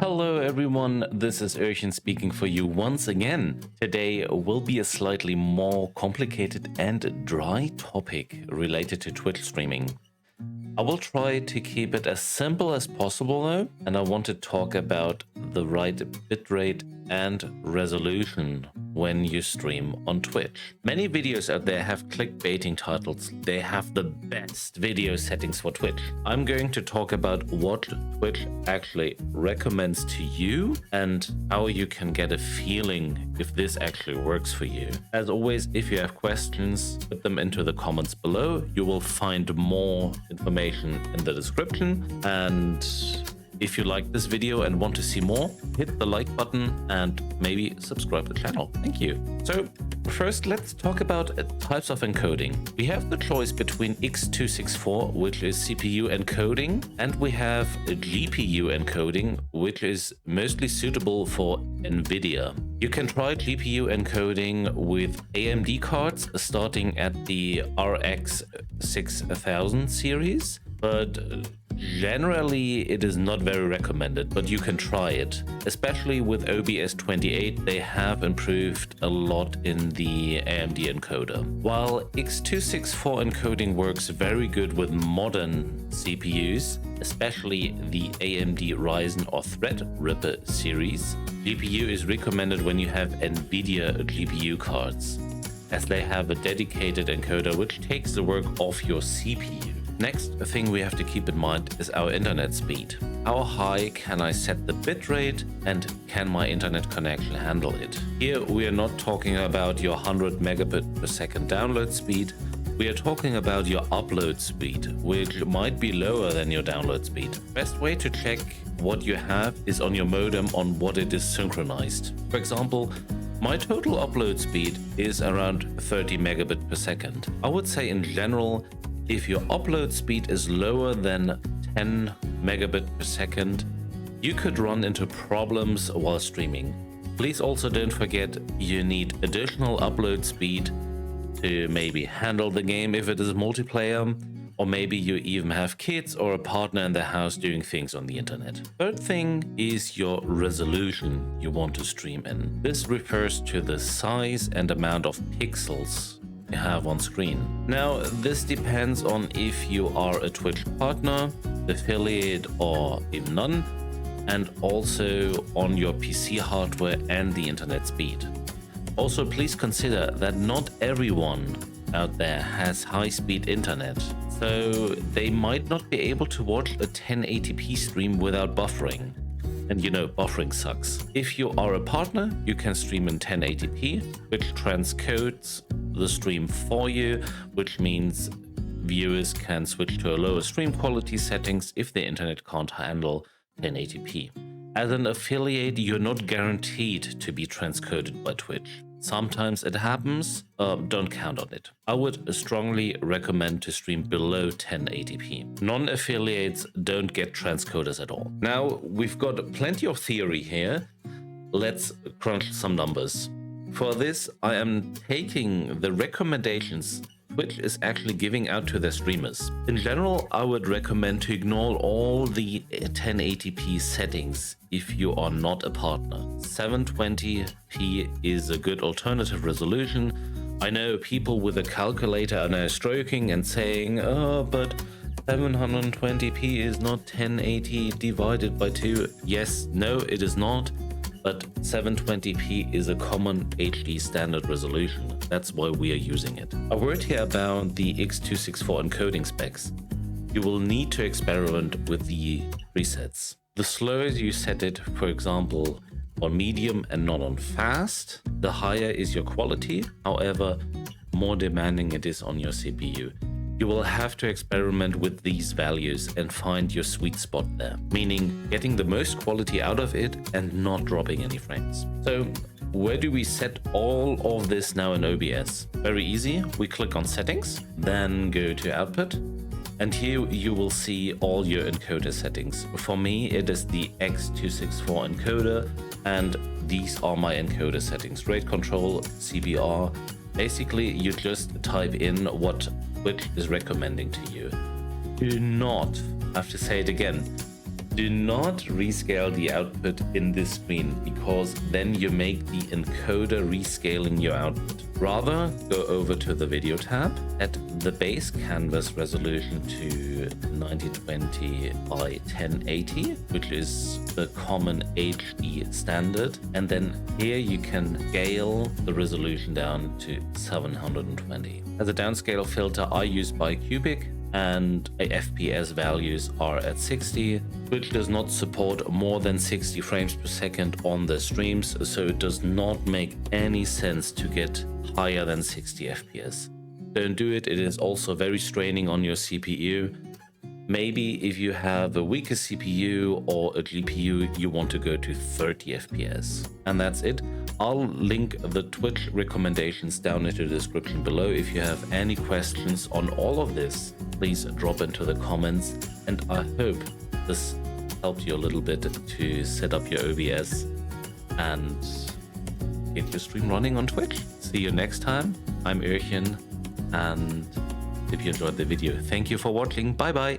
Hello everyone, this is Urshan speaking for you once again. Today will be a slightly more complicated and dry topic related to Twitch streaming. I will try to keep it as simple as possible though, and I want to talk about the right bitrate and resolution when you stream on Twitch. Many videos out there have clickbaiting titles. They have the best video settings for Twitch. I'm going to talk about what Twitch actually recommends to you and how you can get a feeling if this actually works for you. As always, if you have questions, put them into the comments below. You will find more information in the description, and if you like this video and want to see more, hit the like button and maybe subscribe to the channel. Thank you. So first, let's talk about types of encoding. We have the choice between x264, which is CPU encoding, and we have GPU encoding, which is mostly suitable for NVIDIA. You can try GPU encoding with AMD cards starting at the RX 6000 series, but generally it is not very recommended, but you can try it. Especially with OBS 28, they have improved a lot in the AMD encoder. While x264 encoding works very good with modern CPUs, especially the AMD Ryzen or Threadripper series, GPU is recommended when you have NVIDIA GPU cards, as they have a dedicated encoder which takes the work off your CPU. Next thing we have to keep in mind is our internet speed. How high can I set the bitrate and can my internet connection handle it? Here we are not talking about your 100 megabit per second download speed. We are talking about your upload speed, which might be lower than your download speed. Best way to check what you have is on your modem on what it is synchronized. For example, my total upload speed is around 30 megabit per second. I would say in general, if your upload speed is lower than 10 megabit per second, you could run into problems while streaming. Please also don't forget you need additional upload speed to maybe handle the game if it is multiplayer, or maybe you even have kids or a partner in the house doing things on the internet. Third thing is your resolution you want to stream in. This refers to the size and amount of pixels you have on screen. Now, this depends on if you are a Twitch partner, affiliate, or even none, and also on your PC hardware and the internet speed. Also, please consider that not everyone out there has high-speed internet, so they might not be able to watch a 1080p stream without buffering. And you know, buffering sucks. If you are a partner, you can stream in 1080p, which transcodes the stream for you, which means viewers can switch to a lower stream quality settings if the internet can't handle 1080p. As an affiliate, you're not guaranteed to be transcoded by Twitch. Sometimes it happens, don't count on it. I would strongly recommend to stream below 1080p. Non-affiliates don't get transcoders at all. Now, we've got plenty of theory here. Let's crunch some numbers. For this, I am taking the recommendations Twitch is actually giving out to their streamers. In general, I would recommend to ignore all the 1080p settings if you are not a partner. 720p is a good alternative resolution. I know people with a calculator are now stroking and saying, oh, but 720p is not 1080 divided by 2. Yes, no, it is not. But 720p is a common HD standard resolution. That's why we are using it. A word here about the x264 encoding specs. You will need to experiment with the presets. The slower you set it, for example, on medium and not on fast, the higher is your quality. However, more demanding it is on your CPU. You will have to experiment with these values and find your sweet spot there, meaning getting the most quality out of it and not dropping any frames. So where do we set all of this now in OBS? Very easy. We click on settings, then go to output, and here you will see all your encoder settings. For me, it is the x264 encoder, and these are my encoder settings: rate control, CBR. Basically, you just type in what Twitch is recommending to you. Do not, I have to say it again, Do not rescale the output in this screen, because then you make the encoder rescaling your output. Rather, go over to the video tab, set the base canvas resolution to 1920 by 1080, which is the common HD standard, and then here you can scale the resolution down to 720. As a downscale filter, I use bicubic, and FPS values are at 60. Twitch does not support more than 60 frames per second on the streams, so it does not make any sense to get higher than 60 FPS. Don't do it. It is also very straining on your CPU. Maybe if you have a weaker CPU or a GPU, you want to go to 30 FPS. And that's it. I'll link the Twitch recommendations down into the description below. If you have any questions on all of this, please drop into the comments. And I hope this helped you a little bit to set up your OBS and get your stream running on Twitch. See you next time. I'm Erchen, and if you enjoyed the video, thank you for watching. Bye bye.